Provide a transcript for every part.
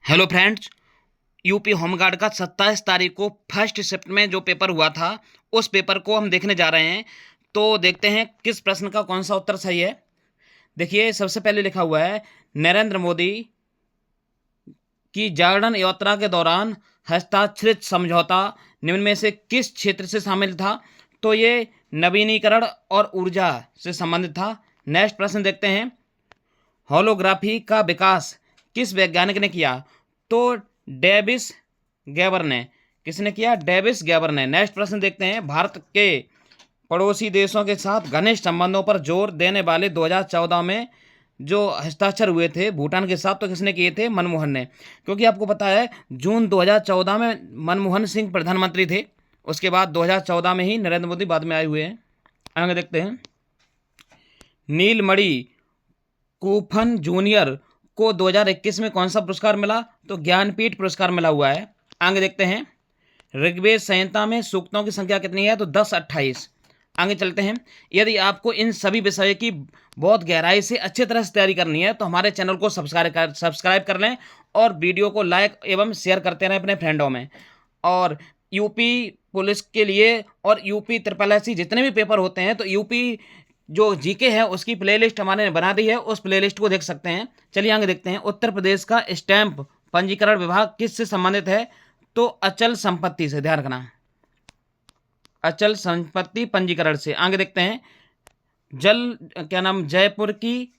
Hello friends. UP home guard का 27 तारीख को फर्स्ट शिफ्ट में जो पेपर हुआ था उस पेपर को हम देखने जा रहे हैं। तो देखते हैं किस प्रश्न का कौन सा उत्तर सही है। देखिए, सबसे पहले लिखा हुआ है नरेंद्र मोदी की जागरण यात्रा के दौरान हस्ताक्षरित समझौता निम्न में से किस क्षेत्र से शामिल था। तो ये नवीनीकरण और ऊर्जा से संबंधित था। नेक्स्ट प्रश्न देखते हैं, होलोग्राफी का विकास किस वैज्ञानिक ने किया। तो डेविस गैबर ने। किसने किया? डेविस गैबर ने। नेक्स्ट प्रश्न देखते हैं, भारत के पड़ोसी देशों के साथ घनिष्ठ संबंधों पर जोर देने वाले 2014 में जो हस्ताक्षर हुए थे भूटान के साथ, तो किसने किए थे? मनमोहन ने। क्योंकि आपको पता है जून 2014 में मनमोहन सिंह प्रधानमंत्री थे, उसके बाद 2014 में ही नरेंद्र मोदी बाद में आए हुए हैं। आगे देखते हैं, नीलमणि कूफन जूनियर को 2021 में कौन सा पुरस्कार मिला। तो ज्ञानपीठ पुरस्कार मिला हुआ है। आगे देखते हैं, ऋग्वेद संहिता में सूक्तों की संख्या कितनी है। तो 10-28। आगे चलते हैं, यदि आपको इन सभी विषयों की बहुत गहराई से अच्छी तरह से तैयारी करनी है तो हमारे चैनल को सब्सक्राइब कर लें और वीडियो को लाइक एवं शेयर करते रहें अपने फ्रेंडों में। और यूपी पुलिस के लिए और यूपी ट्रिपल एससी जितने भी पेपर होते हैं, तो यूपी जो जीके है उसकी प्लेलिस्ट हमारे बना दी है, उस प्लेलिस्ट को देख सकते हैं। चलिए आगे देखते हैं, उत्तर प्रदेश का स्टैंप पंजीकरण विभाग किससे संबंधित है। तो अचल संपत्ति से, ध्यान रखना, अचल संपत्ति पंजीकरण से। आगे देखते हैं, जयपुर की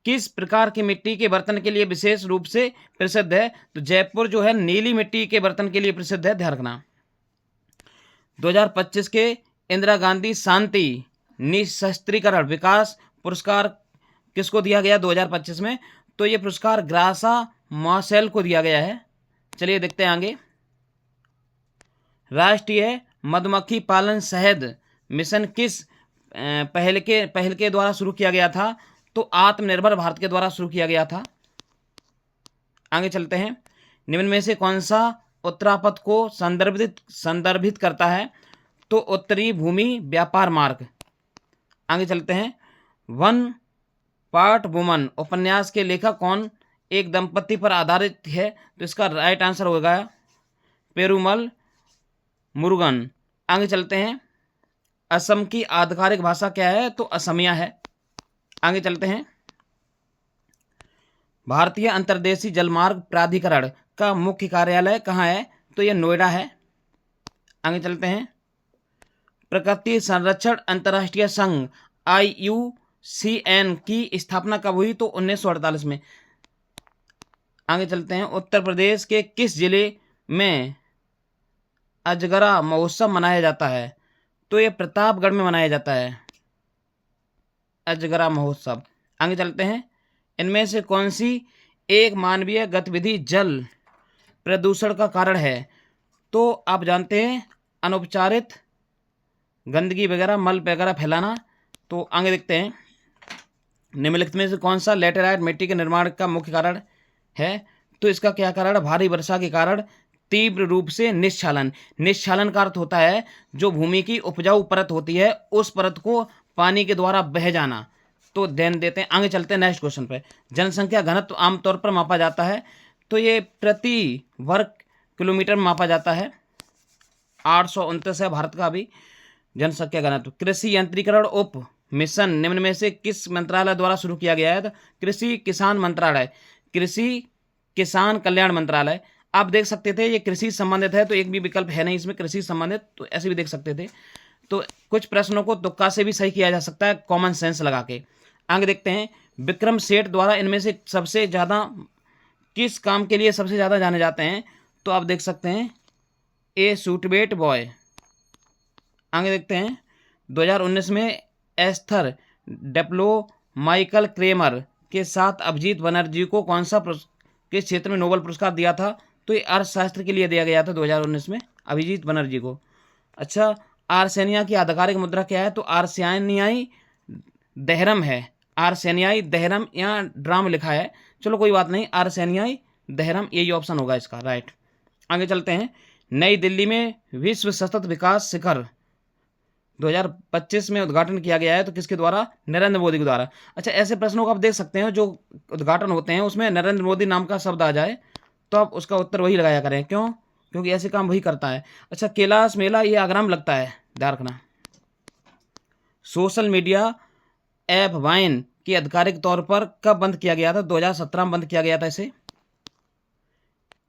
किस प्रकार की मिट्टी के बर्तन के लिए विशेष रूप से प्रसिद्ध है। तो जयपुर जो है नीली मिट्टी के बर्तन के लिए प्रसिद्ध है, ध्यान रखना। 2025 के इंदिरा गांधी शांति निशस्त्रीकरण विकास पुरस्कार किसको दिया गया 2025 में। तो ये पुरस्कार ग्रासा मार्शल को दिया गया है। चलिए देखते हैं आगे, राष्ट्रीय मधुमक्खी पालन शहद मिशन किस पहल के द्वारा शुरू किया गया था। तो आत्मनिर्भर भारत के द्वारा शुरू किया गया था। आगे चलते हैं, निम्न में से कौन सा उत्तरापथ को संदर्भित करता है। तो उत्तरी भूमि व्यापार मार्ग। आगे चलते हैं, वन पार्ट वुमन उपन्यास के लेखक कौन एक दंपति पर आधारित है। तो इसका राइट आंसर होगा पेरुमल मुरुगन। आगे चलते हैं, असम की आधिकारिक भाषा क्या है। तो असमिया है। आगे चलते हैं, भारतीय अंतर्देशीय जलमार्ग प्राधिकरण का मुख्य कार्यालय कहाँ है। तो यह नोएडा है। आगे चलते हैं, प्रकृति संरक्षण अंतर्राष्ट्रीय संघ IUCN की स्थापना कब हुई। तो 1948 में। आगे चलते हैं, उत्तर प्रदेश के किस जिले में अजगरा महोत्सव मनाया जाता है। तो यह प्रतापगढ़ में मनाया जाता है, अजगरा महोत्सव। आगे चलते हैं, इनमें से कौन सी एक मानवीय गतिविधि जल प्रदूषण का कारण है। तो आप जानते हैं अनौपचारिक गंदगी वगैरह मल वगैरह फैलाना। तो आगे देखते हैं, निम्नलिखित में से कौन सा लैटेराइट मिट्टी के निर्माण का मुख्य कारण है। तो इसका क्या कारण? भारी वर्षा के कारण तीव्र रूप से निस्छालन। निस्छालन का अर्थ होता है जो भूमि की उपजाऊ परत होती है उस परत को पानी के द्वारा बह जाना। तो ध्यान देते हैं। आगे चलते हैं नेक्स्ट क्वेश्चन पे, जनसंख्या घनत्व आमतौर पर मापा जाता है। तो ये प्रति वर्ग किलोमीटर में मापा जाता है। 829 है भारत का अभी जनसंख्या घनत्व। कृषि यंत्रीकरण उप मिशन निम्न में से किस मंत्रालय द्वारा शुरू किया गया है। तो कृषि किसान मंत्रालय, कृषि किसान कल्याण मंत्रालय। आप देख सकते थे ये कृषि संबंधित है, तो एक भी विकल्प है नहीं इसमें कृषि संबंधित, तो ऐसे भी देख सकते थे। तो कुछ प्रश्नों को तुक्का से भी सही किया जा सकता है कॉमन सेंस लगा के। आगे देखते हैं, विक्रम सेठ द्वारा इनमें से सबसे ज़्यादा किस काम के लिए सबसे ज़्यादा जाने जाते हैं। तो आप देख सकते हैं ए सूटवेट बॉय। आगे देखते हैं, 2019 में एस्थर डेप्लो माइकल क्रेमर के साथ अभिजीत बनर्जी को कौन सा किस क्षेत्र में नोबेल पुरस्कार दिया था। तो ये अर्थशास्त्र के लिए दिया गया था 2019 में अभिजीत बनर्जी को। अच्छा, आर्सेनिया की आधिकारिक मुद्रा क्या है। तो आर्सेनियाई दहरम है। आर्सेनियाई दहरम यहाँ ड्राम लिखा है, चलो कोई बात नहीं, आर्सेनियाई दहरम यही ऑप्शन होगा इसका राइट। आगे चलते हैं, नई दिल्ली में विश्व सतत विकास शिखर 2025 में उद्घाटन किया गया है। तो किसके द्वारा? नरेंद्र मोदी के द्वारा। अच्छा, ऐसे प्रश्नों को आप देख सकते हैं जो उद्घाटन होते हैं उसमें नरेंद्र मोदी नाम का शब्द आ जाए तो तो आप उसका उत्तर वही लगाया करें। क्यों? क्योंकि ऐसे काम वही करता है। अच्छा, कैलाश मेला ये आगरा में लगता है, ध्यान रखना। सोशल मीडिया ऐप वाइन की आधिकारिक तौर पर कब बंद किया गया था? 2017 में बंद किया गया था इसे।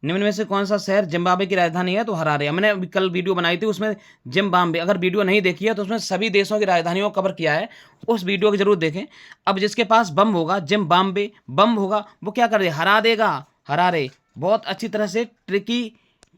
निम्न में से कौन सा शहर जिम्बाब्वे की राजधानी है? तो हरारे। मैंने अभी कल वीडियो बनाई थी, उसमें जिम्बाब्वे, अगर वीडियो नहीं देखी है तो उसमें सभी देशों की राजधानियों को कवर किया है, उस वीडियो को जरूर देखें। अब जिसके पास बम होगा, जिम्बाब्वे बम होगा, वो क्या कर दे? हरा देगा हरारे। बहुत अच्छी तरह से ट्रिकी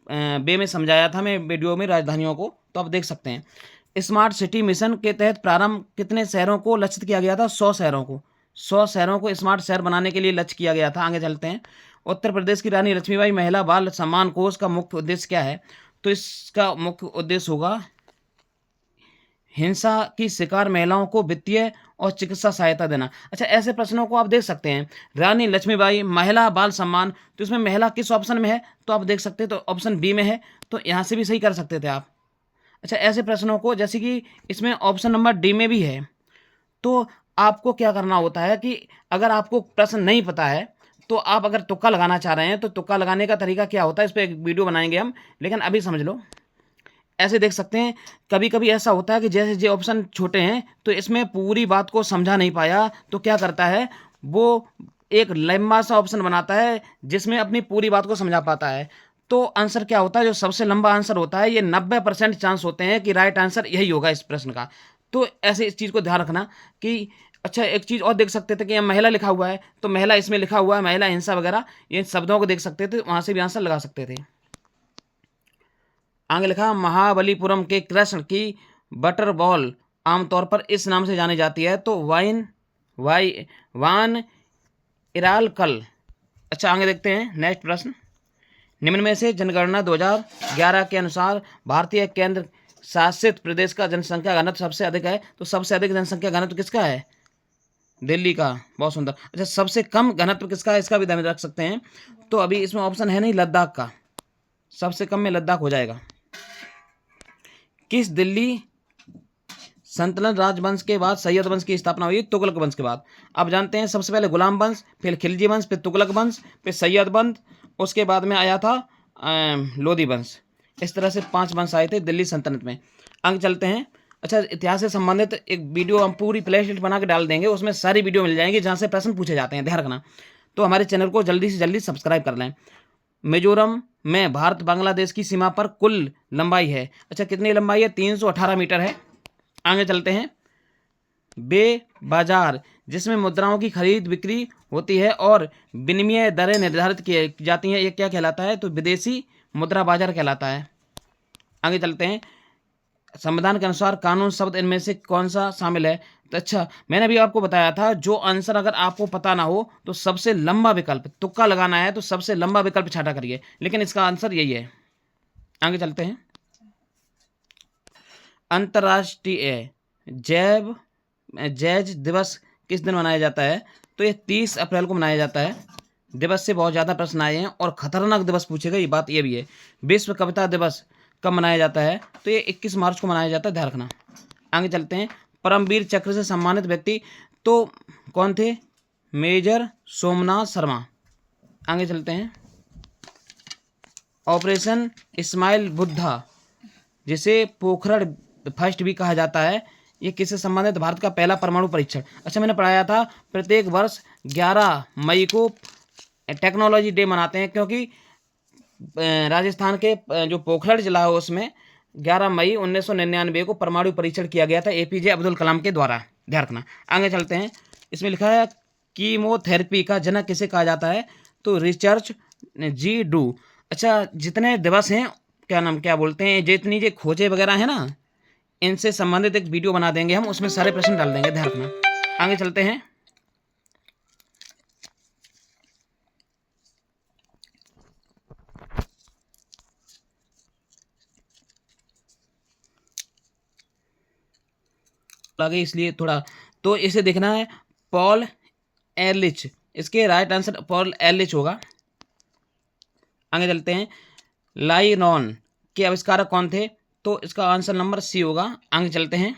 वे में समझाया था मैं वीडियो में राजधानियों को, तो आप देख सकते हैं। स्मार्ट सिटी मिशन के तहत प्रारंभ कितने शहरों को लक्षित किया गया था? 100 शहरों को। 100 शहरों को स्मार्ट शहर बनाने के लिए लक्ष्य किया गया था। आगे चलते हैं। उत्तर प्रदेश की रानी लक्ष्मीबाई महिला बाल सम्मान कोष का मुख्य उद्देश्य क्या है? तो इसका मुख्य उद्देश्य होगा हिंसा की शिकार महिलाओं को वित्तीय और चिकित्सा सहायता देना। अच्छा, ऐसे प्रश्नों को आप देख सकते हैं। रानी लक्ष्मीबाई महिला बाल सम्मान, तो इसमें महिला किस ऑप्शन में है? तो आप देख सकते हैं, तो ऑप्शन बी में है, तो यहाँ से भी सही कर सकते थे आप। अच्छा, ऐसे प्रश्नों को, जैसे कि इसमें ऑप्शन नंबर डी में भी है, तो आपको क्या करना होता है कि अगर आपको प्रश्न नहीं पता है तो आप अगर तुक्का लगाना चाह रहे हैं तो तुक्का लगाने का तरीका क्या होता है, इस पर एक वीडियो बनाएंगे हम, लेकिन अभी समझ लो। ऐसे देख सकते हैं, कभी कभी ऐसा होता है कि जैसे जो ऑप्शन छोटे हैं तो इसमें पूरी बात को समझा नहीं पाया, तो क्या करता है वो एक लंबा सा ऑप्शन बनाता है जिसमें अपनी पूरी बात को समझा पाता है। तो आंसर क्या होता है? जो सबसे लंबा आंसर होता है, ये 90% चांस होते हैं कि राइट आंसर यही होगा इस प्रश्न का। तो ऐसे इस चीज़ को ध्यान रखना कि अच्छा, एक चीज़ और देख सकते थे कि यहाँ महिला लिखा हुआ है, तो महिला इसमें लिखा हुआ है, महिला हिंसा वगैरह, ये शब्दों को देख सकते थे, वहाँ से भी आंसर लगा सकते थे। आगे लिखा, महाबलीपुरम के कृष्ण की बटर बॉल आमतौर पर इस नाम से जानी जाती है, तो वान इरालकल। अच्छा, आगे देखते हैं नेक्स्ट प्रश्न। निम्न में से जनगणना 2011 के अनुसार भारतीय केंद्र शासित प्रदेश का जनसंख्या घनत्व सबसे अधिक है, तो सबसे अधिक जनसंख्या घनत्व किसका है? दिल्ली का। बहुत सुंदर। अच्छा, सबसे कम घनत्व किसका है? इसका भी ध्यान रख सकते हैं। तो अभी इसमें ऑप्शन है नहीं, लद्दाख का। सबसे कम में लद्दाख हो जाएगा। किस दिल्ली संतलन राजवंश के बाद सैयद वंश की स्थापना हुई? तुगलक वंश के बाद। आप जानते हैं, सबसे पहले गुलाम वंश, फिर खिलजी वंश, फिर तुगलक वंश, फिर सैयद वंश, उसके बाद में आया था लोधी वंश। इस तरह से 5 वंश आए थे दिल्ली सल्तनत में। आगे चलते हैं। अच्छा, इतिहास से संबंधित एक वीडियो हम पूरी प्ले लिस्ट बना के डाल देंगे, उसमें सारी वीडियो मिल जाएंगी जहाँ से प्रश्न पूछे जाते हैं, ध्यान रखना। तो हमारे चैनल को जल्दी से जल्दी सब्सक्राइब कर लें। मिजोरम में भारत बांग्लादेश की सीमा पर कुल लंबाई है, अच्छा कितनी लंबाई है? 318 मीटर है। आगे चलते हैं। बे बाजार जिसमें मुद्राओं की खरीद बिक्री होती है और विनिमय दरें निर्धारित की जाती हैं, ये क्या कहलाता है? तो विदेशी मुद्रा बाजार कहलाता है। आगे चलते हैं। संविधान के अनुसार कानून शब्द इनमें से कौन सा शामिल है? तो अच्छा, मैंने अभी आपको बताया था, जो आंसर अगर आपको पता ना हो तो सबसे लंबा विकल्प, तुक्का लगाना है तो सबसे लंबा विकल्प छाटा करिए, लेकिन इसका आंसर यही है। आगे चलते हैं। अंतर्राष्ट्रीय जैज दिवस किस दिन मनाया जाता है? तो ये 30 अप्रैल को मनाया जाता है। दिवस से बहुत ज़्यादा प्रश्न आए हैं और खतरनाक दिवस पूछे गए, ये बात ये भी है। विश्व कविता दिवस कब मनाया जाता है? तो ये 21 मार्च को मनाया जाता है, ध्यान रखना। आगे चलते हैं। परमवीर चक्र से सम्मानित व्यक्ति तो कौन थे? मेजर सोमनाथ शर्मा। आगे चलते हैं। ऑपरेशन इस्माइल बुद्धा जिसे पोखरण फर्स्ट भी कहा जाता है, ये किससे संबंधित? भारत का पहला परमाणु परीक्षण। अच्छा, मैंने पढ़ाया था प्रत्येक वर्ष 11 मई को टेक्नोलॉजी डे मनाते हैं, क्योंकि राजस्थान के जो पोखरण जिला है उसमें 11 मई 1999 को परमाणु परीक्षण किया गया था एपीजे अब्दुल कलाम के द्वारा, ध्यान रखना। आगे चलते हैं। इसमें लिखा है कीमोथेरेपी का जनक किसे कहा जाता है? तो रिचर्ड जी डू। अच्छा, जितने दिवस हैं, क्या बोलते हैं, जितनी जो खोजें वगैरह है ना, इनसे संबंधित एक वीडियो बना देंगे हम, उसमें सारे प्रश्न डाल देंगे, ध्यान रखना। आगे चलते हैं। आगे इसलिए थोड़ा तो इसे देखना है। पॉल एरलिच, इसके राइट आंसर पॉल एरलिच होगा। आगे चलते हैं। लाइनॉन के आविष्कारक कौन थे? तो इसका आंसर नंबर सी होगा। आगे चलते हैं।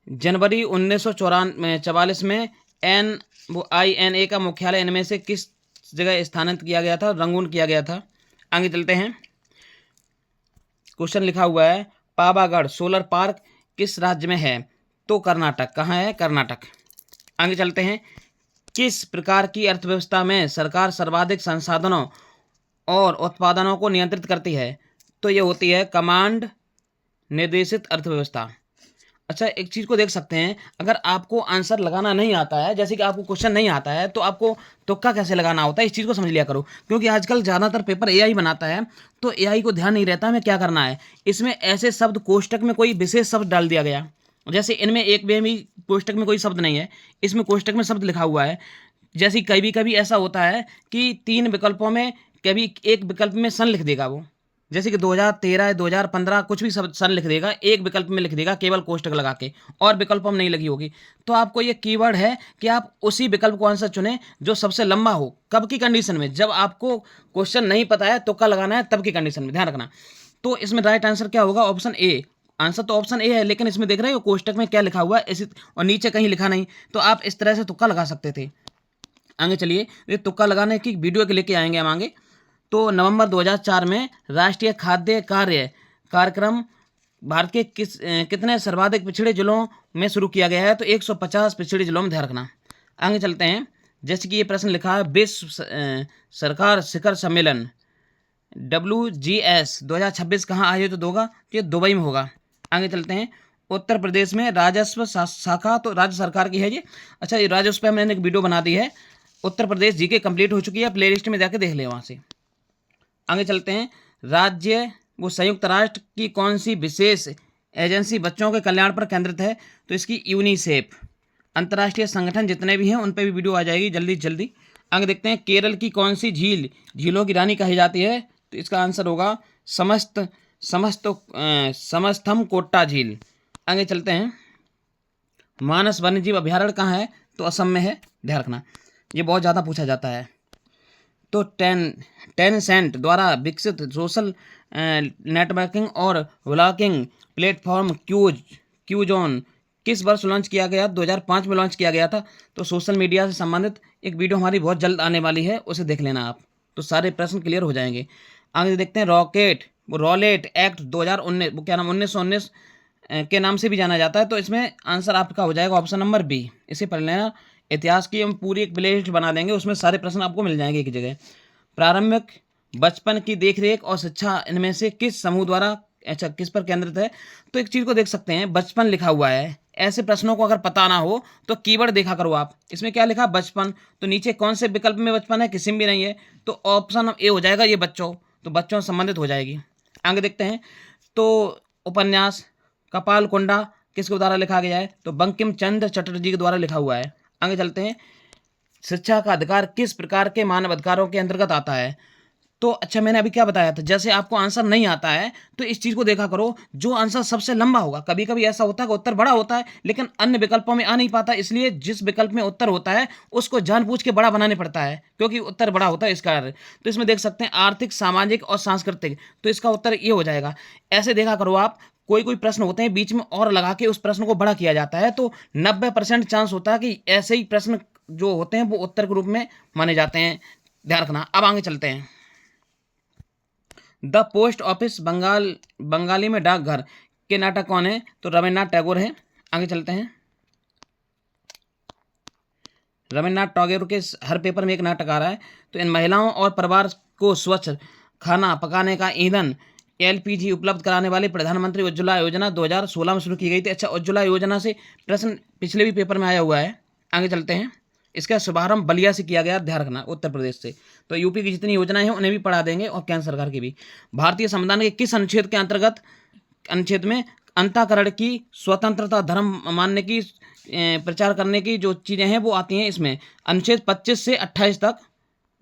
जनवरी 1944 में INA का मुख्यालय इनमें से किस जगह स्थानांतरित किया गया था, रंगून किया गया था। आगे चलते हैं। क्वेश्चन लिखा हुआ है पावागढ़ सोलर पार्क किस राज्य में है? तो कर्नाटक। कहाँ है? कर्नाटक। आगे चलते हैं। किस प्रकार की अर्थव्यवस्था में सरकार सर्वाधिक संसाधनों और उत्पादनों को नियंत्रित करती है? तो ये होती है कमांड निर्देशित अर्थव्यवस्था। अच्छा, एक चीज़ को देख सकते हैं, अगर आपको आंसर लगाना नहीं आता है, जैसे कि आपको क्वेश्चन नहीं आता है, तो आपको तुक्का कैसे लगाना होता है, इस चीज़ को समझ लिया करो। क्योंकि आजकल ज़्यादातर पेपर एआई बनाता है, तो एआई को ध्यान नहीं रहता हमें क्या करना है। इसमें ऐसे शब्द कोष्टक में कोई विशेष शब्द डाल दिया गया, जैसे इनमें एक में भी कोष्टक में कोई शब्द नहीं है, इसमें कोष्टक में शब्द लिखा हुआ है। जैसे कभी कभी ऐसा होता है कि 3 विकल्पों में कभी एक विकल्प में सन लिख देगा वो, जैसे कि 2013 2015 कुछ भी सब सन लिख देगा, एक विकल्प में लिख देगा केवल कोष्टक लगा के, और विकल्पों में नहीं लगी होगी। तो आपको ये कीवर्ड है कि आप उसी विकल्प को आंसर चुनें जो सबसे लंबा हो। कब की कंडीशन में? जब आपको क्वेश्चन नहीं पता है, तुक्का लगाना है, तब की कंडीशन में, ध्यान रखना। तो इसमें राइट आंसर क्या होगा? Option A. आंसर तो ऑप्शन ए है, लेकिन इसमें देख रहे हो कोष्टक में क्या लिखा हुआ है इसी, और नीचे कहीं लिखा नहीं, तो आप इस तरह से तुक्का लगा सकते थे। आगे चलिए, ये तुक्का लगाने की वीडियो के लेके आएंगे हम आगे। तो नवंबर 2004 में राष्ट्रीय खाद्य कार्य कार्यक्रम भारत के कितने सर्वाधिक पिछड़े जिलों में शुरू किया गया है? तो 150 पिछड़े जिलों में, ध्यान रखना। आगे चलते हैं। जैसे कि ये प्रश्न लिखा है विश्व सरकार शिखर सम्मेलन WGS 2026 कहाँ आयोजित होगा? तो ये दुबई में होगा। आगे चलते हैं। उत्तर प्रदेश में राजस्व शाखा तो राज्य सरकार की है ये। अच्छा, ये राजस्व पे मैंने एक वीडियो बना दी है, उत्तर प्रदेश जीके कंप्लीट हो चुकी है, प्ले लिस्ट में जाके देख ले वहाँ से। आगे चलते हैं। राज्य वो संयुक्त राष्ट्र की कौन सी विशेष एजेंसी बच्चों के कल्याण पर केंद्रित है? तो इसकी यूनिसेफ। अंतर्राष्ट्रीय संगठन जितने भी हैं उन पर भी वीडियो आ जाएगी जल्दी जल्दी। आगे देखते हैं। केरल की कौन सी झील झीलों की रानी कही जाती है? तो इसका आंसर होगा समस्थम कोट्टा झील। आगे चलते हैं। मानस वन्यजीव अभ्यारण्य कहाँ है? तो असम में है, ध्यान रखना, ये बहुत ज़्यादा पूछा जाता है। तो टेंसेंट द्वारा विकसित सोशल नेटवर्किंग और व्लॉगिंग प्लेटफॉर्म क्यूजोन किस वर्ष लॉन्च किया गया? 2005 में लॉन्च किया गया था। तो सोशल मीडिया से संबंधित एक वीडियो हमारी बहुत जल्द आने वाली है, उसे देख लेना आप, तो सारे प्रश्न क्लियर हो जाएंगे। आगे देखते हैं। रॉलेट एक्ट 2019, वो क्या नाम, 1919 के नाम से भी जाना जाता है। तो इसमें आंसर आपका हो जाएगा ऑप्शन नंबर बी, इसे पढ़ लेना। इतिहास की हम पूरी एक प्ले लिस्ट बना देंगे, उसमें सारे प्रश्न आपको मिल जाएंगे एक जगह। प्रारंभिक बचपन की देखरेख और शिक्षा इनमें से किस समूह द्वारा, अच्छा, किस पर केंद्रित है? तो एक चीज़ को देख सकते हैं, बचपन लिखा हुआ है, ऐसे प्रश्नों को अगर पता ना हो तो कीवर्ड देखा करो आप। इसमें क्या लिखा? बचपन। तो नीचे कौन से विकल्प में बचपन है? किसी में भी नहीं है, तो ऑप्शन ए हो जाएगा ये बच्चों, तो बच्चों से संबंधित हो जाएगी। आगे देखते हैं। तो उपन्यास कपालकुंडा किसके द्वारा लिखा गया है? तो बंकिम चंद्र चटर्जी के द्वारा लिखा हुआ है। आगे चलते हैं। शिक्षा का अधिकार किस प्रकार के मानव अधिकारों के अंतर्गत आता है? तो अच्छा, मैंने अभी क्या बताया था, जैसे आपको आंसर नहीं आता है तो इस चीज़ को देखा करो, जो आंसर सबसे लंबा होगा। कभी कभी ऐसा होता है कि उत्तर बड़ा होता है लेकिन अन्य विकल्पों में आ नहीं पाता, इसलिए जिस विकल्प में उत्तर होता है उसको जानबूझ के बड़ा बनाने पड़ता है, क्योंकि उत्तर बड़ा होता है इस कारण। तो इसमें देख सकते हैं आर्थिक, सामाजिक और सांस्कृतिक, तो इसका उत्तर ये हो जाएगा। ऐसे देखा करो आप, कोई प्रश्न होते हैं बीच में और लगा के उस प्रश्न को बड़ा किया जाता है, तो 90% चांस होता है कि ऐसे ही प्रश्न जो होते हैं वो उत्तर के रूप में माने जाते हैं, ध्यान रखना। अब आगे चलते हैं। द पोस्ट ऑफिस बंगाली में डाकघर के नाटक कौन है? तो रविन्द्रनाथ टैगोर है। आगे चलते हैं। रविन्द्रनाथ टैगोर के हर पेपर में एक नाटक आ रहा है। तो इन महिलाओं और परिवार को स्वच्छ खाना पकाने का ईंधन LPG उपलब्ध कराने वाली प्रधानमंत्री उज्ज्वला योजना 2016 में शुरू की गई थी। अच्छा, उज्ज्वला योजना से प्रश्न पिछले भी पेपर में आया हुआ है। आगे चलते हैं। इसका शुभारंभ बलिया से किया गया, ध्यान रखना, उत्तर प्रदेश से। तो यूपी की जितनी योजनाएं हैं उन्हें भी पढ़ा देंगे और केंद्र सरकार की भी। भारतीय संविधान के किस अनुच्छेद के अंतर्गत अनुच्छेद में अंतःकरण की स्वतंत्रता, धर्म मानने की, प्रचार करने की जो चीज़ें हैं वो आती हैं इसमें? अनुच्छेद 25 से 28 तक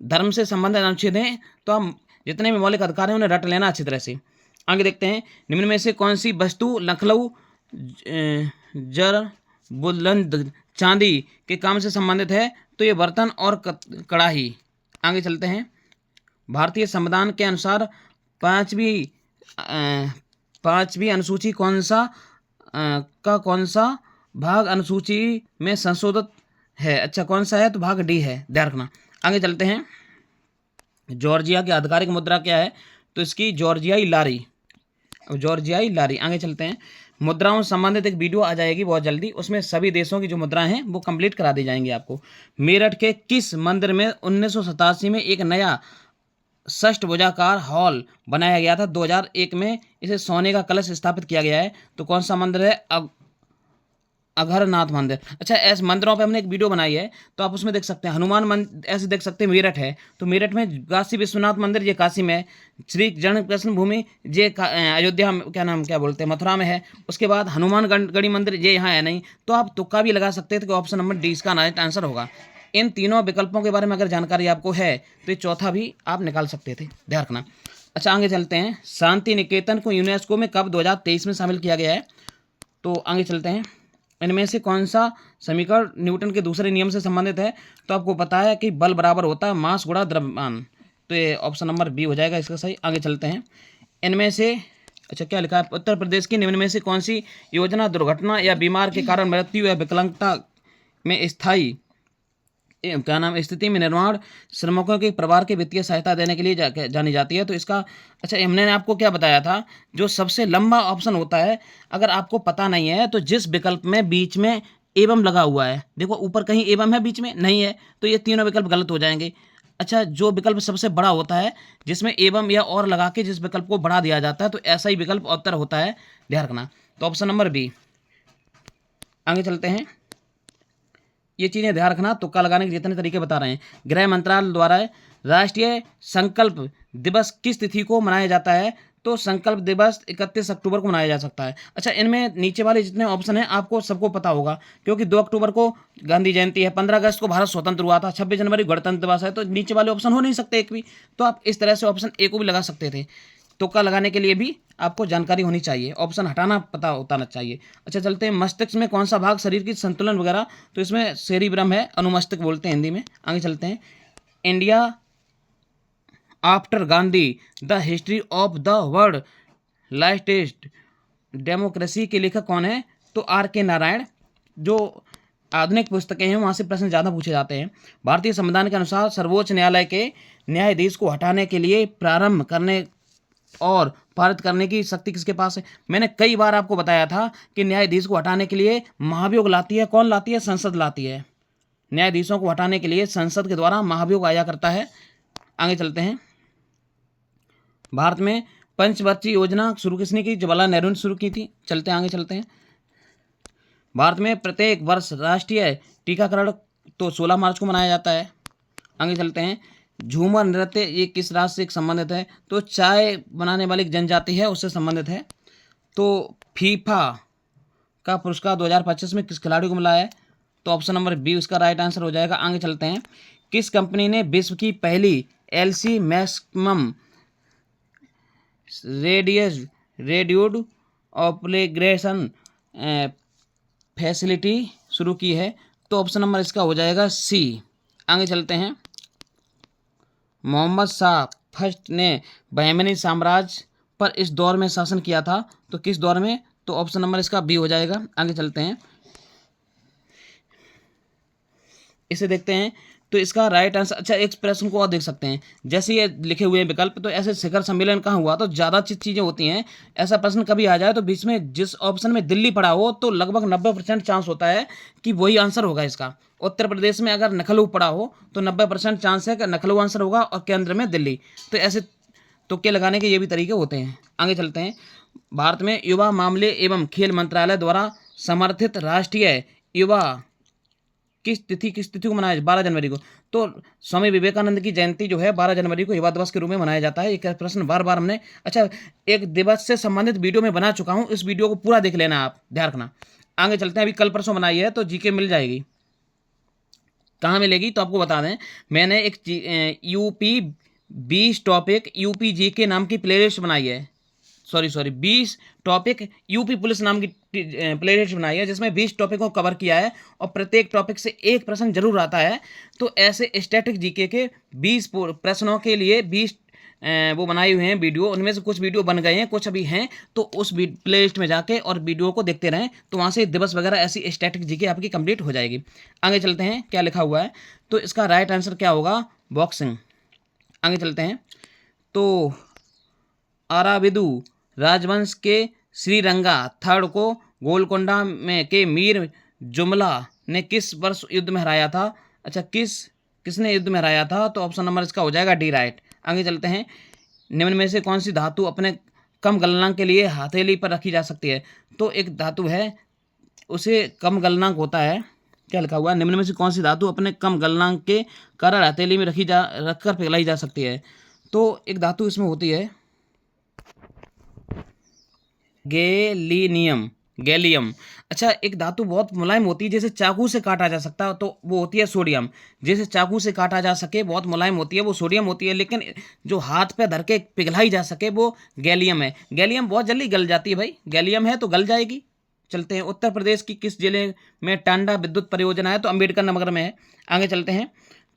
धर्म से संबंधित अनुच्छेद हैं। तो हम जितने भी मौलिक अधिकार हैं उन्हें रट लेना अच्छी तरह से। आगे देखते हैं। निम्न में से कौन सी वस्तु लखनऊ जर बुलंद चांदी के काम से संबंधित है? तो ये बर्तन और कढ़ाई। आगे चलते हैं। भारतीय संविधान के अनुसार पांचवी अनुसूची कौन सा भाग अनुसूची में संशोधित है? अच्छा, कौन सा है? तो भाग डी है, ध्यान रखना। आगे चलते हैं। जॉर्जिया की आधिकारिक मुद्रा क्या है? तो इसकी जॉर्जियाई लारी। अब जॉर्जियाई लारी। आगे चलते हैं, मुद्राओं से संबंधित एक वीडियो आ जाएगी बहुत जल्दी, उसमें सभी देशों की जो मुद्राएं हैं वो कंप्लीट करा दी जाएंगी आपको। मेरठ के किस मंदिर में 1987 में एक नया षष्ठभुजाकार हॉल बनाया गया था? 2001 में इसे सोने का कलश स्थापित किया गया है। तो कौन सा मंदिर है? अघरनाथ मंदिर। अच्छा, ऐसे मंदिरों पे हमने एक वीडियो बनाई है, तो आप उसमें देख सकते हैं। हनुमान मंदिर ऐसे देख सकते हैं, मेरठ है तो मेरठ में काशी विश्वनाथ मंदिर ये काशी में है। श्री कृष्ण भूमि ये अयोध्या में, क्या नाम क्या बोलते हैं, मथुरा में है। उसके बाद हनुमान गढ़ी मंदिर ये यहाँ है नहीं। तो आप तुक्का भी लगा सकते थे कि ऑप्शन नंबर डी इसका राइट आंसर होगा। इन तीनों विकल्पों के बारे में अगर जानकारी आपको है तो ये चौथा भी आप निकाल सकते थे, ध्यान रखना। अच्छा, आगे चलते हैं, शांति निकेतन को यूनेस्को में कब 2023 में शामिल किया गया है? तो आगे चलते हैं, इनमें से कौन सा समीकरण न्यूटन के दूसरे नियम से संबंधित है? तो आपको पता है कि बल बराबर होता है मास गुणा द्रव्यमान। तो ये ऑप्शन नंबर बी हो जाएगा इसका सही। आगे चलते हैं, इनमें से अच्छा क्या लिखा है, उत्तर प्रदेश की निम्न में से कौन सी योजना दुर्घटना या बीमार के कारण मृत्यु या विकलांगता में स्थायी क्या नाम स्थिति में निर्माण श्रमिकों के परिवार के वित्तीय सहायता देने के लिए जानी जाती है? तो इसका अच्छा, हमने आपको क्या बताया था, जो सबसे लंबा ऑप्शन होता है, अगर आपको पता नहीं है तो जिस विकल्प में बीच में एवं लगा हुआ है, देखो ऊपर कहीं एवं है बीच में नहीं है, तो ये तीनों विकल्प गलत हो जाएंगे। अच्छा, जो विकल्प सबसे बड़ा होता है जिसमें एवं या और लगा के जिस विकल्प को बढ़ा दिया जाता है, तो ऐसा ही विकल्प उत्तर होता है, ध्यान रखना। तो ऑप्शन नंबर बी। आगे चलते हैं, ये चीज़ें ध्यान रखना, तुक्का लगाने के जितने तरीके बता रहे हैं। गृह मंत्रालय द्वारा राष्ट्रीय संकल्प दिवस किस तिथि को मनाया जाता है? तो संकल्प दिवस 31 अक्टूबर को मनाया जा सकता है। अच्छा, इनमें नीचे वाले जितने ऑप्शन हैं आपको सबको पता होगा, क्योंकि 2 अक्टूबर को गांधी जयंती है, 15 अगस्त को भारत स्वतंत्र हुआ था, 26 जनवरी गणतंत्र दिवस है, तो नीचे वाले ऑप्शन हो नहीं सकते एक भी। तो आप इस तरह से ऑप्शन ए को भी लगा सकते थे। तुक्का लगाने के लिए भी आपको जानकारी होनी चाहिए, ऑप्शन हटाना पता होना चाहिए। अच्छा, चलते हैं, मस्तिष्क में कौन सा भाग शरीर की संतुलन वगैरह? तो इसमें सेरिब्रम है, अनुमस्तिष्क बोलते हैं हिंदी में। आगे चलते हैं, India after Gandhi the history of the world लास्टेस्ट democracy के लेखक कौन है? तो R.K. नारायण। जो आधुनिक पुस्तकें हैं वहाँ से प्रश्न ज़्यादा पूछे जाते हैं। भारतीय संविधान के अनुसार सर्वोच्च न्यायालय के न्यायाधीश को हटाने के लिए प्रारंभ करने और पारित करने की शक्ति किसके पास है? मैंने कई बार आपको बताया था कि न्यायाधीश को हटाने के लिए महाभियोग लाती है, कौन लाती है? संसद लाती है। न्यायाधीशों को हटाने के लिए संसद के द्वारा महाभियोग आया करता है। आगे चलते हैं, भारत में पंचवर्षीय योजना शुरू किसने की? जवाहरलाल नेहरू ने शुरू की थी। चलते हैं, आगे चलते हैं, भारत में प्रत्येक वर्ष राष्ट्रीय टीकाकरण तो 16 मार्च को मनाया जाता है। आगे चलते हैं, झूमर नृत्य ये किस राज्य से संबंधित है? तो चाय बनाने वाली जनजाति है उससे संबंधित है। तो फीफा का पुरस्कार 2025 में किस खिलाड़ी को मिला है? तो ऑप्शन नंबर बी उसका राइट आंसर हो जाएगा। आगे चलते हैं, किस कंपनी ने विश्व की पहली LC maximum radius reduced operation facility शुरू की है? तो ऑप्शन नंबर इसका हो जाएगा सी। आगे चलते हैं, मोहम्मद शाह फर्स्ट ने बहमनी साम्राज्य पर इस दौर में शासन किया था, तो किस दौर में? तो ऑप्शन नंबर इसका बी हो जाएगा। आगे चलते हैं, इसे देखते हैं, तो इसका राइट आंसर, अच्छा एक प्रश्न को और देख सकते हैं, जैसे ये लिखे हुए विकल्प, तो ऐसे शिखर सम्मेलन कहाँ हुआ? तो ज़्यादा चीज़ें होती हैं, ऐसा प्रश्न कभी आ जाए तो बीच में जिस ऑप्शन में दिल्ली पड़ा हो तो लगभग 90% चांस होता है कि वही आंसर होगा इसका। उत्तर प्रदेश में अगर लखनऊ पड़ा हो तो 90% चांस है कि लखनऊ आंसर होगा, और केंद्र में दिल्ली। तो ऐसे तुक्के लगाने के ये भी तरीके होते हैं। आगे चलते हैं, भारत में युवा मामले एवं खेल मंत्रालय द्वारा समर्थित राष्ट्रीय युवा किस तिथि को मनाया? 12 जनवरी को। तो स्वामी विवेकानंद की जयंती जो है 12 जनवरी को युवा दिवस के रूप में मनाया जाता है। एक प्रश्न बार बार हमने अच्छा एक दिवस से संबंधित वीडियो में बना चुका हूँ, इस वीडियो को पूरा देख लेना आप, ध्यान रखना। आगे चलते हैं, अभी कल परसों बनाई है तो जीके मिल जाएगी। कहाँ मिलेगी? तो आपको बता दें, मैंने एक यूपी 20 टॉपिक यूपी जीके नाम की प्लेलिस्ट बनाई है, सॉरी 20 टॉपिक यूपी पुलिस नाम की प्लेलिस्ट बनाई है, जिसमें 20 टॉपिक को कवर किया है और प्रत्येक टॉपिक से एक प्रश्न जरूर आता है। तो ऐसे स्टैटिक जीके के 20 प्रश्नों के लिए 20 वो बनाए हुए हैं वीडियो, उनमें से कुछ वीडियो बन गए हैं, कुछ अभी हैं, तो उस प्लेलिस्ट में जाके और वीडियो को देखते रहें, तो वहाँ से दिवस वगैरह ऐसी स्टैटिक जीके आपकी कंप्लीट हो जाएगी। आगे चलते हैं, क्या लिखा हुआ है? तो इसका राइट आंसर क्या होगा? बॉक्सिंग। आगे चलते हैं। तो अराविदु राजवंश के श्रीरंगा थर्ड को गोलकोंडा में के मीर जुमला ने किस वर्ष युद्ध में हराया था? अच्छा, किसने युद्ध में हराया था? तो ऑप्शन नंबर इसका हो जाएगा डी, राइट। आगे चलते हैं। निम्न में से कौन सी धातु अपने कम गलनांक के लिए हथेली पर रखी जा सकती है? तो एक धातु है, उसे कम गलनांक होता है, क्या लिखा हुआ है? निम्न में से कौन सी धातु अपने कम गलनांक के कारण हथेली में रखकर पिघलाई जा सकती है? तो एक धातु इसमें होती है गैलियम। अच्छा, एक धातु बहुत मुलायम होती है, जैसे चाकू से काटा जा सकता है, तो वो होती है सोडियम। जैसे चाकू से काटा जा सके, बहुत मुलायम होती है, वो सोडियम होती है, लेकिन जो हाथ पे धर के पिघलाई जा सके वो गैलियम है। गैलियम बहुत जल्दी गल जाती है भाई, गैलियम है तो गल जाएगी। चलते हैं। उत्तर प्रदेश की किस जिले में टांडा विद्युत परियोजना है? तो अम्बेडकर नगर में है। आगे चलते हैं।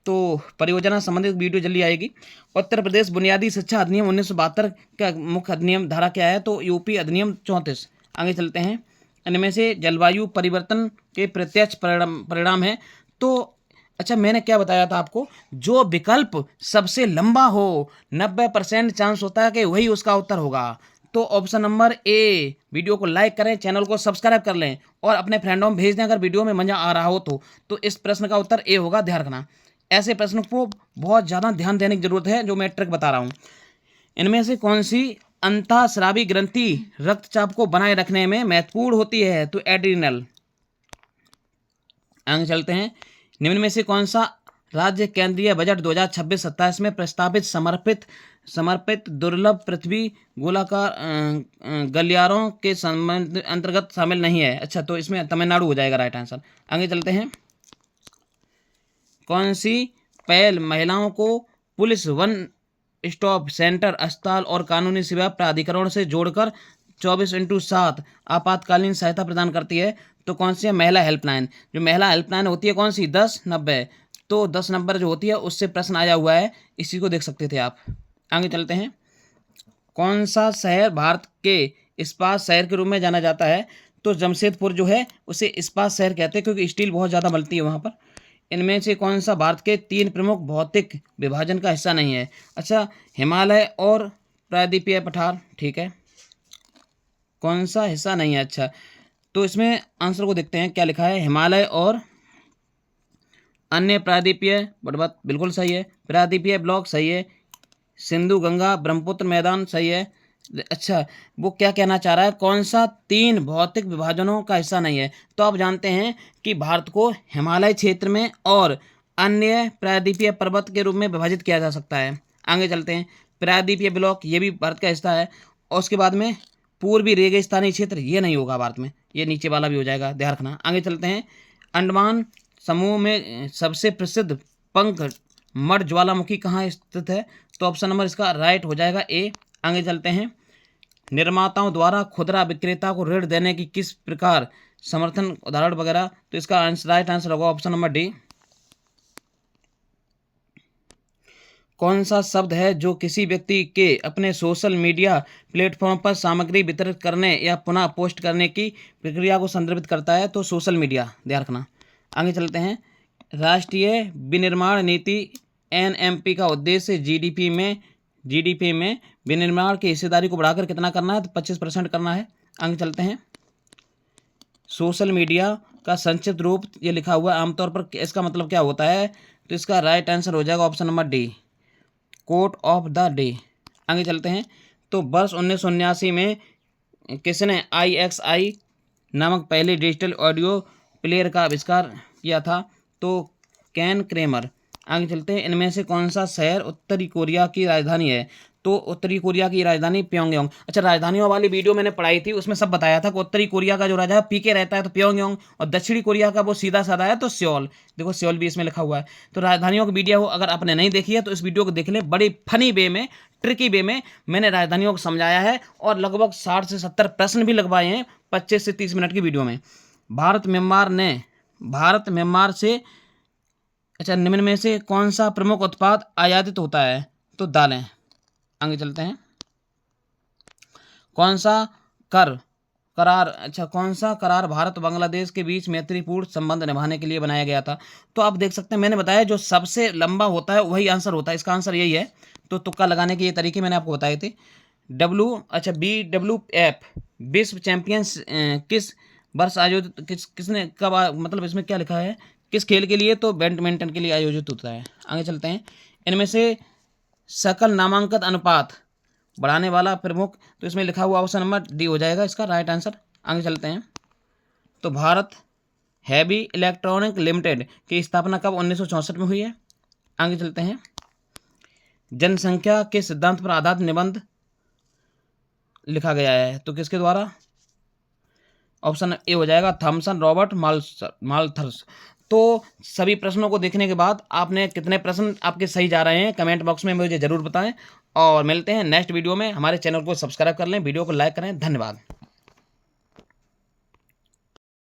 तो परियोजना संबंधित वीडियो जल्दी आएगी। उत्तर प्रदेश बुनियादी शिक्षा अधिनियम 1972 का मुख्य अधिनियम धारा क्या है? तो यूपी अधिनियम 34। आगे चलते हैं। इनमें से जलवायु परिवर्तन के प्रत्यक्ष परिणाम है। तो अच्छा, मैंने क्या बताया था आपको? जो विकल्प सबसे लंबा हो, 90% चांस होता है कि वही उसका उत्तर होगा। तो ऑप्शन नंबर ए। वीडियो को लाइक करें, चैनल को सब्सक्राइब कर लें और अपने फ्रेंडों में भेज दें अगर वीडियो में मजा आ रहा हो तो इस प्रश्न का उत्तर ए होगा, ध्यान रखना। ऐसे प्रश्नों को बहुत ज़्यादा ध्यान देने की जरूरत है, जो मैं ट्रिक बता रहा हूँ। इनमें से कौन सी अंतःस्रावी ग्रंथि रक्तचाप को बनाए रखने में महत्वपूर्ण होती है? तो एड्रिनल। आगे चलते हैं। निम्न में से कौन सा राज्य केंद्रीय बजट 2026-27 में प्रस्तावित समर्पित दुर्लभ पृथ्वी गोलाकार गलियारों के संबंध अंतर्गत शामिल नहीं है? अच्छा, तो इसमें तमिलनाडु हो जाएगा राइट आंसर। आगे चलते हैं। कौन सी पहल महिलाओं को पुलिस वन स्टॉप सेंटर, अस्पताल और कानूनी सेवा प्राधिकरण से जोड़कर 24x7 आपातकालीन सहायता प्रदान करती है? तो कौन सी है? महिला हेल्पलाइन। जो महिला हेल्पलाइन होती है कौन सी? 1090। तो 10 नंबर जो होती है उससे प्रश्न आया हुआ है, इसी को देख सकते थे आप। आगे चलते हैं। कौन सा शहर भारत के इस्पात शहर के रूप में जाना जाता है? तो जमशेदपुर जो है उसे इस्पात शहर कहते हैं, क्योंकि स्टील बहुत ज़्यादा मिलती है वहाँ पर। इनमें से कौन सा भारत के 3 प्रमुख भौतिक विभाजन का हिस्सा नहीं है? अच्छा, हिमालय और प्रायद्वीपीय पठार, ठीक है। कौन सा हिस्सा नहीं है? अच्छा, तो इसमें आंसर को देखते हैं क्या लिखा है। हिमालय और अन्य प्रायद्वीपीय पर्वत बिल्कुल सही है। प्रायद्वीपीय ब्लॉक सही है। सिंधु गंगा ब्रह्मपुत्र मैदान सही है। अच्छा, वो क्या कहना चाह रहा है? कौन सा 3 भौतिक विभाजनों का हिस्सा नहीं है? तो आप जानते हैं कि भारत को हिमालय क्षेत्र में और अन्य प्रायद्वीपीय पर्वत के रूप में विभाजित किया जा सकता है। आगे चलते हैं। प्रायद्वीपीय ब्लॉक ये भी भारत का हिस्सा है, और उसके बाद में पूर्वी रेगिस्तानी क्षेत्र ये नहीं होगा भारत में, ये नीचे वाला भी हो जाएगा, ध्यान रखना। आगे चलते हैं। अंडमान समूह में सबसे प्रसिद्ध पंख मठ ज्वालामुखी कहाँ स्थित है? तो ऑप्शन नंबर इसका राइट हो जाएगा ए। आगे चलते हैं। निर्माताओं द्वारा खुदरा विक्रेता को ऋण देने की किस प्रकार समर्थन उदाहरण वगैरह? तो इसका राइट आंसर होगा ऑप्शन नंबर डी। कौन सा शब्द है जो किसी व्यक्ति के अपने सोशल मीडिया प्लेटफॉर्म पर सामग्री वितरित करने या पुनः पोस्ट करने की प्रक्रिया को संदर्भित करता है? तो सोशल मीडिया, ध्यान रखना। आगे चलते हैं। राष्ट्रीय विनिर्माण नीति एनएमपी का उद्देश्य जीडीपी में विनिर्माण की हिस्सेदारी को बढ़ाकर कितना करना है? तो 25% करना है। आगे चलते हैं। सोशल मीडिया का संक्षिप्त रूप ये लिखा हुआ है, आमतौर पर इसका मतलब क्या होता है? तो इसका राइट आंसर हो जाएगा option number D, quote of the day. आगे चलते हैं। तो वर्ष 1979 में किसने IXI नामक पहले डिजिटल ऑडियो प्लेयर का आविष्कार किया था? तो कैन क्रेमर। आगे चलते हैं। इनमें से कौन सा शहर उत्तरी कोरिया की राजधानी है? तो उत्तरी कोरिया की राजधानी प्योंगयांग। अच्छा, राजधानियों वाली वीडियो मैंने पढ़ाई थी, उसमें सब बताया था कि उत्तरी कोरिया का जो राजा पीके रहता है तो प्योंगयांग, और दक्षिणी कोरिया का वो सीधा साधा है तो सियोल। देखो सियोल भी इसमें लिखा हुआ है। तो राजधानियों की वीडियो अगर आपने नहीं देखी है तो इस वीडियो को देख ले, बड़ी फनी वे में, ट्रिकी वे में मैंने राजधानियों को समझाया है, और लगभग 60 से 70 प्रश्न भी लगवाए हैं 25 से 30 मिनट की वीडियो में। भारत म्यांमार से अच्छा, निम्न में से कौन सा प्रमुख उत्पाद आयातित होता है? तो दालें। आगे चलते हैं। कौन सा कर करार, अच्छा कौन सा करार भारत बांग्लादेश के बीच मैत्रीपूर्ण संबंध निभाने के लिए बनाया गया था? तो आप देख सकते हैं मैंने बताया जो सबसे लंबा होता है वही आंसर होता है, इसका आंसर यही है। तो तुक्का लगाने के ये तरीके मैंने आपको बताए थे। BWF विश्व चैंपियंस किस वर्ष आयोजित, किसने कब मतलब इसमें क्या लिखा है, किस खेल के लिए? तो बैडमिंटन के लिए आयोजित होता है। आगे चलते हैं। इनमें से सकल नामांकन अनुपात बढ़ाने वाला प्रमुख, तो इसमें लिखा हुआ ऑप्शन नंबर डी हो जाएगा इसका राइट आंसर। आगे चलते हैं। तो भारत हैवी इलेक्ट्रॉनिक लिमिटेड की स्थापना कब 1964 में हुई है? आगे चलते हैं। जनसंख्या के सिद्धांत पर आधारित निबंध लिखा गया है, तो किसके द्वारा? ऑप्शन ए हो जाएगा थॉमसन रॉबर्ट माल्थस। तो सभी प्रश्नों को देखने के बाद आपने कितने प्रश्न आपके सही जा रहे हैं कमेंट बॉक्स में मुझे ज़रूर बताएं, और मिलते हैं नेक्स्ट वीडियो में। हमारे चैनल को सब्सक्राइब कर लें, वीडियो को लाइक करें। धन्यवाद।